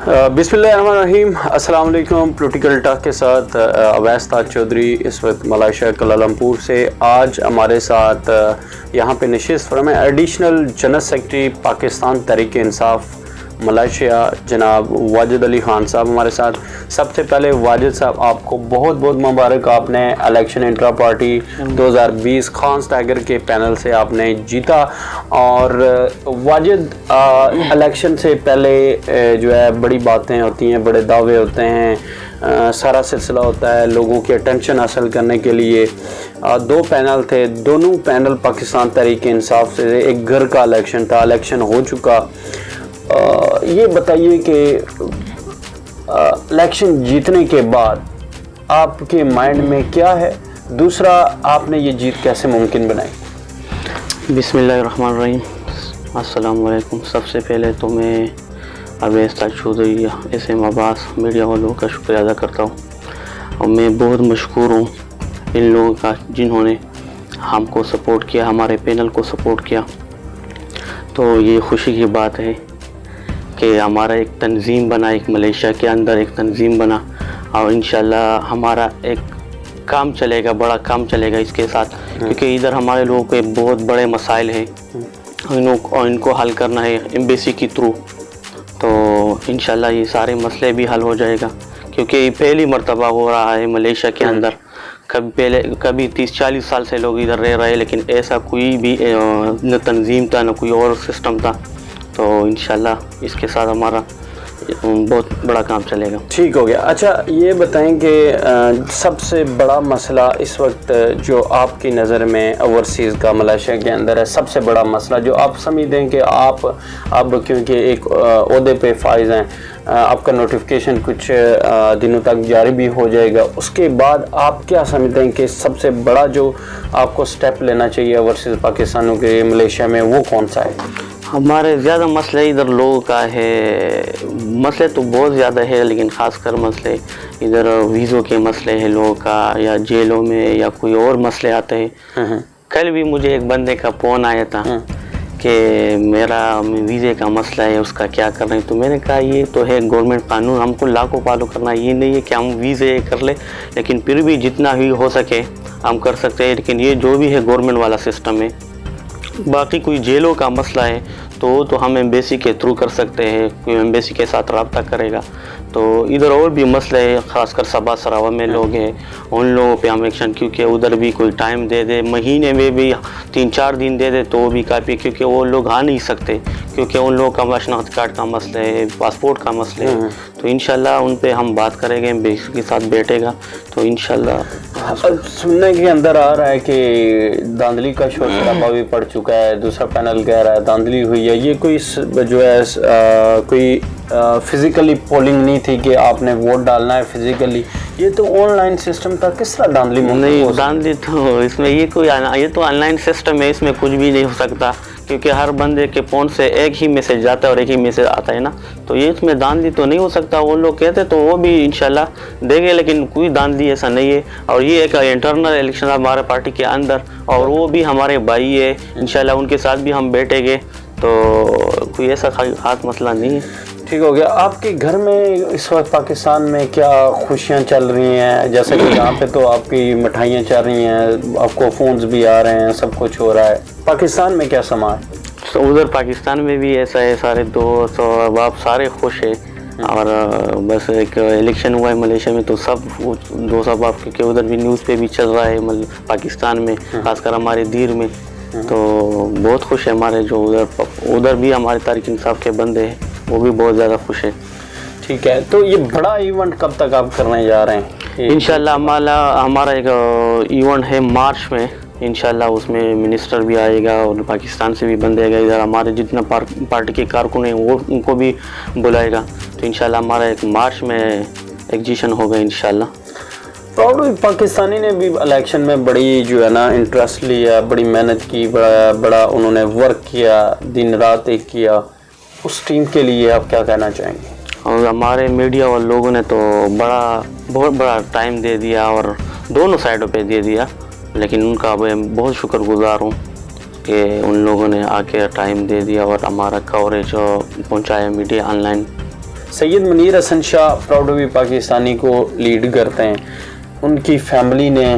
बिस्मिल्लाहिर्रहमानिर्रहीम। अस्सलाम वालेकुम। पॉलिटिकल टॉक के साथ अवैस ताज चौधरी इस वक्त मलेशिया कुआलालंपुर से। आज हमारे साथ यहाँ पे नशिस्त from additional general secretary Pakistan Tehreek Insaf Malaysia जनाब वाजिद अली ख़ान साहब हमारे साथ। सबसे पहले वाजिद साहब आपको बहुत बहुत मुबारक, आपने election intra party 2020 Khan tiger के पैनल से आपने जीता। और वाजिद, इलेक्शन से पहले जो है बड़ी बातें होती हैं, बड़े दावे होते हैं, सारा सिलसिला होता है लोगों की अटेंशन हासिल करने के लिए। दो पैनल थे, दोनों पैनल पाकिस्तान तहरीक इंसाफ से। एक घर का इलेक्शन था, इलेक्शन हो चुका। ये बताइए कि इलेक्शन जीतने के बाद आपके माइंड में क्या है? दूसरा, आपने ये जीत कैसे मुमकिन बनाई? बिस्मिल्लाहिर्रहमानिर्रहीम, अस्सलाम वालेकुम। सबसे पहले तो मैं अवैस ताज चौधरी SM अब्बास मीडिया वालों का शुक्रिया अदा करता हूँ, और मैं बहुत मशकूर हूँ इन लोगों का जिन्होंने हमको सपोर्ट किया, हमारे पैनल को सपोर्ट किया। तो ये खुशी की बात है कि हमारा एक तंजीम बना, एक मलेशिया के अंदर एक तंजीम बना, और इंशाल्लाह हमारा एक काम चलेगा, बड़ा काम चलेगा इसके साथ, क्योंकि इधर हमारे लोगों के बहुत बड़े मसाइल हैं और इनको हल करना है एम्बेसी के थ्रू। तो इंशाल्लाह ये सारे मसले भी हल हो जाएगा, क्योंकि पहली मर्तबा हो रहा है मलेशिया के अंदर। कभी 30-40 साल से लोग इधर रह रहे हैं, लेकिन ऐसा कोई भी न तंजीम था, न कोई और सिस्टम था। तो इंशाल्लाह इसके साथ हमारा बहुत बड़ा काम चलेगा। ठीक हो गया। अच्छा, ये बताएं कि सबसे बड़ा मसला इस वक्त जो आपकी नज़र में ओवरसीज़ का मलेशिया के अंदर है, सबसे बड़ा मसला जो आप समझते हैं कि आप अब क्योंकि एक ओहदे पे फाइज हैं, आपका नोटिफिकेशन कुछ दिनों तक जारी भी हो जाएगा, उसके बाद आप क्या समझते हैं कि सबसे बड़ा जो आपको स्टेप लेना चाहिए ओवरसीज़ पाकिस्तानों के मलेशिया में, वो कौन सा है? हमारे ज़्यादा मसले इधर लोगों का है, मसले तो बहुत ज़्यादा है, लेकिन ख़ासकर मसले इधर वीज़ों के मसले हैं लोगों का, या जेलों में, या कोई और मसले आते हैं। कल भी मुझे एक बंदे का फ़ोन आया था कि मेरा वीज़े का मसला है, उसका क्या कर रहे हैं। तो मैंने कहा ये तो है गवर्नमेंट कानून, हमको लॉ को फॉलो करना, ये नहीं है कि हम वीज़े कर ले, लेकिन फिर भी जितना भी हो सके हम कर सकते हैं। लेकिन ये जो भी है गवर्नमेंट वाला सिस्टम है। बाकी कोई जेलों का मसला है तो हम एम्बेसी के थ्रू कर सकते हैं, कोई एम्बेसी के साथ रब्ता करेगा। तो इधर और भी मसले हैं, ख़ासकर सबा सरावा में लोग हैं, उन लोगों पे हम एक्शन, क्योंकि उधर भी कोई टाइम दे दे, महीने में भी 3-4 दिन दे दे तो वो भी काफ़ी, क्योंकि वो लोग आ नहीं सकते, क्योंकि उन लोगों का शनाख्ती कार्ड का मसला है, पासपोर्ट का मसला है। तो इंशाल्लाह उन पे हम बात करेंगे, एम्बेसी के साथ बैठेगा तो इंशाल्लाह। सुनने के अंदर आ रहा है कि धांधली का शोर शराबा भी पड़ चुका है, दूसरा पैनल कह रहा है धांधली हुई है। ये कोई जो है कोई फिज़िकली पोलिंग नहीं थी कि आपने वोट डालना है फिज़िकली, ये तो ऑनलाइन सिस्टम था, किस तरह धांधली? नहीं, धांधली तो इसमें ये तो ऑनलाइन सिस्टम है, इसमें कुछ भी नहीं हो सकता, क्योंकि हर बंदे के फ़ोन से एक ही मैसेज जाता है और एक ही मैसेज आता है ना। तो ये इसमें धांधली तो नहीं हो सकता। वो लोग कहते तो वो भी इंशाल्लाह देंगे, लेकिन कोई धांधली ऐसा नहीं है। और ये एक इंटरनल इलेक्शन हमारे पार्टी के अंदर, और वो भी हमारे भाई है, इंशाल्लाह उनके साथ भी हम बैठेंगे। तो कोई ऐसा खास मसला नहीं है। ठीक हो गया। आपके घर में इस वक्त पाकिस्तान में क्या खुशियाँ चल रही हैं? जैसे कि यहाँ पे तो आपकी मिठाइयाँ चल रही हैं, आपको फ़ोन्स भी आ रहे हैं, सब कुछ हो रहा है। पाकिस्तान में क्या समा है? तो उधर पाकिस्तान में भी ऐसा है, सारे दोस्त और बाप सारे खुश है। और बस एक इलेक्शन हुआ है मलेशिया में, तो सब दोस्त बाप, क्योंकि उधर भी न्यूज़ पे भी चल रहा है पाकिस्तान में, खासकर हमारे दीर में। तो बहुत खुश है हमारे जो उधर भी हमारे तहरीक इंसाफ के बंदे हैं, वो भी बहुत ज़्यादा खुश है। ठीक है। तो ये बड़ा इवेंट कब तक आप करने जा रहे हैं? इंशाल्लाह हमारा एक इवेंट है मार्च में, इंशाल्लाह उसमें मिनिस्टर भी आएगा और पाकिस्तान से भी बंदे आएगा, इधर हमारे जितना पार्टी के कारकुन हैं वो उनको भी बुलाएगा। तो इंशाल्लाह हमारा एक मार्च में एग्जीशन होगा इंशाल्लाह। प्राउड पाकिस्तानी ने भी इलेक्शन में बड़ी जो है ना इंटरेस्ट लिया, बड़ी मेहनत की, बड़ा उन्होंने वर्क किया, दिन रात एक किया। उस टीम के लिए आप क्या कहना चाहेंगे? और हमारे मीडिया वाले लोगों ने तो बहुत बड़ा टाइम दे दिया, और दोनों साइडों पे दे दिया, लेकिन उनका मैं बहुत शुक्रगुजार हूँ कि उन लोगों ने आके टाइम दे दिया और हमारा कवरेज पहुँचाया media online. Syed Munir Hassan Shah proud to be Pakistani کو لیڈ کرتے ہیں. ان کی فیملی نے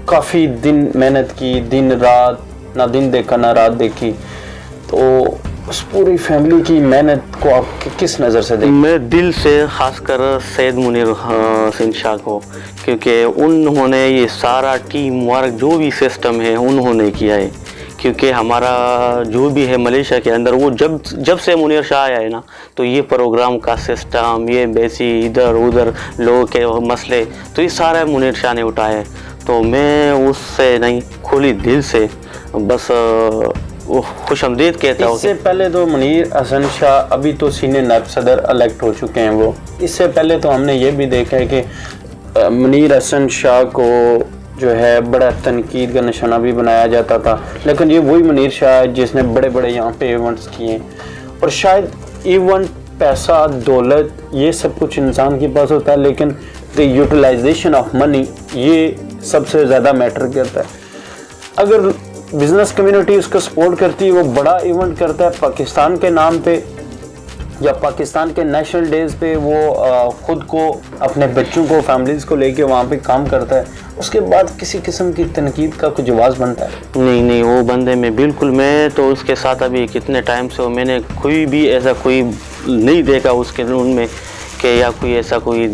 کافی دن محنت کی, دن رات, نہ دن دیکھا نہ رات دیکھی. تو اس پوری فیملی کی محنت کو آپ کس نظر سے دیکھیں؟ میں دل سے خاص کر سید منیر حسن شاہ کو, کیونکہ انہوں نے یہ سارا ٹیم ورک جو بھی سسٹم ہے انہوں نے کیا ہے. کیونکہ ہمارا جو بھی ہے ملیشیا کے اندر, وہ جب سے منیر شاہ آیا ہے نا, تو یہ پروگرام کا سسٹم, یہ بیسی ادھر ادھر لوگوں کے مسئلے, تو یہ سارا منیر شاہ نے اٹھایا ہے. تو میں اس سے نہیں, کھلی دل سے بس خوش آمدید کہتا ہوں. اس سے پہلے تو منیر حسن شاہ ابھی تو سینئر نائب صدر الیکٹ ہو چکے ہیں. وہ اس سے پہلے تو ہم نے یہ بھی دیکھا ہے کہ منیر حسن شاہ کو جو ہے بڑا تنقید کا نشانہ بھی بنایا جاتا تھا, لیکن یہ وہی منیر شاہ ہے جس نے بڑے بڑے یہاں پہ ایونٹس کیے. اور شاید ایونٹ, پیسہ, دولت, یہ سب کچھ انسان کے پاس ہوتا ہے, لیکن دی یوٹیلائزیشن آف منی یہ سب سے زیادہ میٹر کرتا ہے. اگر بزنس کمیونٹی اس کو سپورٹ کرتی ہے, وہ بڑا ایونٹ کرتا ہے پاکستان کے نام پہ یا پاکستان کے نیشنل ڈیز پہ, وہ خود کو, اپنے بچوں کو, فیملیز کو لے کے وہاں پہ کام کرتا ہے, اس کے بعد کسی قسم کی تنقید کا کچھ جواز بنتا ہے؟ نہیں, وہ بندے میں بالکل, میں تو اس کے ساتھ ابھی کتنے ٹائم سے میں نے کوئی بھی ایسا کوئی نہیں دیکھا اس کے ان میں کہ یا کوئی ایسا کوئی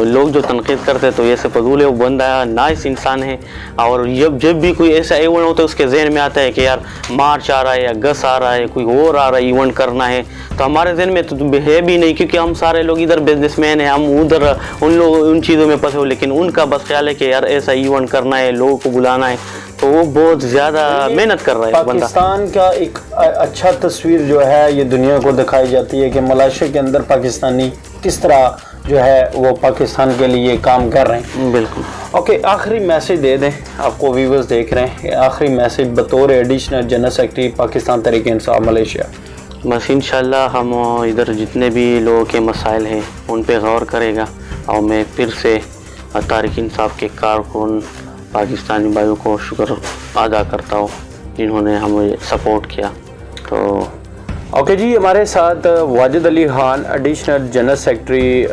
لوگ جو تنقید کرتے تو یہ سے فضول ہے. وہ بندہ نائس انسان ہے, اور جب بھی کوئی ایسا ایونٹ ہوتا ہے اس کے ذہن میں آتا ہے کہ یار مارچ آ رہا ہے یا گس آ رہا ہے, کوئی اور آ رہا ہے, ایونٹ کرنا ہے, تو ہمارے ذہن میں تو ہے بھی نہیں, کیونکہ ہم سارے لوگ ادھر بزنس مین ہیں, ہم ادھر ان چیزوں میں پھنسے ہو. لیکن ان کا بس خیال ہے کہ یار ایسا ایونٹ کرنا ہے, لوگوں کو بلانا ہے, تو وہ بہت زیادہ محنت کر رہا ہے بندہ. پاکستان کا ایک اچھا تصویر جو ہے یہ دنیا کو دکھائی جاتی ہے کہ ملائیشیا کے اندر پاکستانی کس طرح جو ہے وہ پاکستان کے لیے کام کر رہے ہیں. بالکل. اوکے, آخری میسیج دے دیں, آپ کو ویورز دیکھ رہے ہیں, آخری میسیج بطور additional general secretary Pakistan Tehreek Insaf Malaysia. بس انشاءاللہ ہم ادھر جتنے بھی لوگوں کے مسائل ہیں ان پہ غور کرے گا, اور میں پھر سے تحریک انصاف کے کارکن پاکستانی بھائیوں کو شکر ادا کرتا ہوں جنہوں نے ہمیں سپورٹ کیا. تو اوکے جی, ہمارے ساتھ Wajid Ali Khan additional general secretary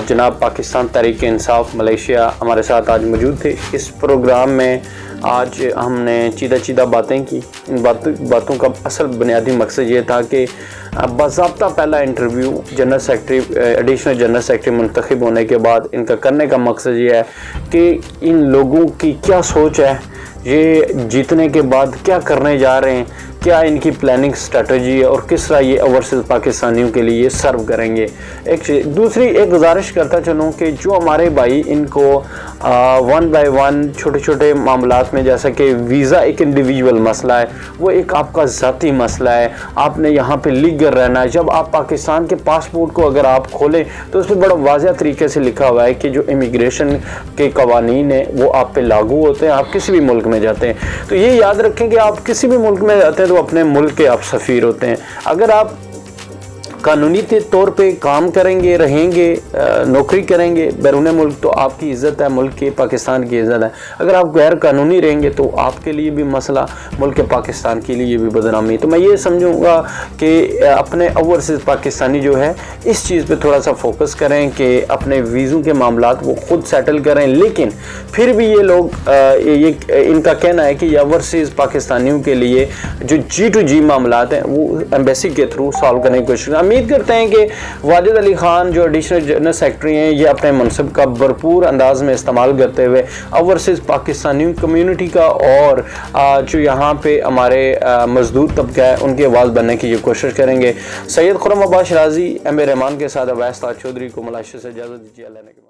جناب پاکستان تحریک انصاف ملیشیا ہمارے ساتھ آج موجود تھے. اس پروگرام میں آج ہم نے چیدہ باتیں کی. ان باتوں کا اصل بنیادی مقصد یہ تھا کہ باضابطہ پہلا interview general secretary additional general secretary منتخب ہونے کے بعد ان کا کرنے کا مقصد یہ ہے کہ ان لوگوں کی کیا سوچ ہے, یہ جیتنے کے بعد کیا کرنے جا رہے ہیں, کیا ان کی پلاننگ اسٹریٹجی ہے, اور کس طرح یہ اوورسیز پاکستانیوں کے لیے سرو کریں گے. دوسری ایک گزارش کرتا چلوں کہ جو ہمارے بھائی ان کو 1 بائی 1 چھوٹے چھوٹے معاملات میں, جیسا کہ ویزا ایک انڈیویجول مسئلہ ہے, وہ ایک آپ کا ذاتی مسئلہ ہے, آپ نے یہاں پہ لیگل رہنا ہے. جب آپ پاکستان کے پاسپورٹ کو اگر آپ کھولیں تو اس پہ بڑا واضح طریقے سے لکھا ہوا ہے کہ جو امیگریشن کے قوانین ہیں وہ آپ پہ لاگو ہوتے ہیں, آپ کسی بھی ملک میں جاتے ہیں. تو یہ یاد رکھیں کہ آپ کسی بھی ملک میں جاتے ہیں تو اپنے ملک کے آپ سفیر ہوتے ہیں. اگر آپ قانونی طور پہ کام کریں گے, رہیں گے, نوکری کریں گے بیرون ملک, تو آپ کی عزت ہے, ملک کی پاکستان کی عزت ہے. اگر آپ غیر قانونی رہیں گے تو آپ کے لیے بھی مسئلہ, ملک پاکستان کے لیے بھی بدنامی. تو میں یہ سمجھوں گا کہ اپنے اوورسیز پاکستانی جو ہے اس چیز پہ تھوڑا سا فوکس کریں کہ اپنے ویزوں کے معاملات وہ خود سیٹل کریں. لیکن پھر بھی یہ لوگ ان کا کہنا ہے کہ یہ اوورسیز پاکستانیوں کے لیے جو G2G معاملات ہیں وہ ایمبیسی کے تھرو سالو کرنے کی کوشش کریں. امید کرتے ہیں کہ واجد علی خان جو ایڈیشنل جنرل سیکرٹری ہیں یہ اپنے منصب کا بھرپور انداز میں استعمال کرتے ہوئے اوورسیز پاکستانی کمیونٹی کا اور جو یہاں پہ ہمارے مزدور طبقہ ہے ان کی آواز بننے کی یہ کوشش کریں گے. سید خرم عباس شرازی, ایم اے رحمان کے ساتھ اویس تاج چودھری کو ملائیشیا سے اجازت دیجیے. اللہ نے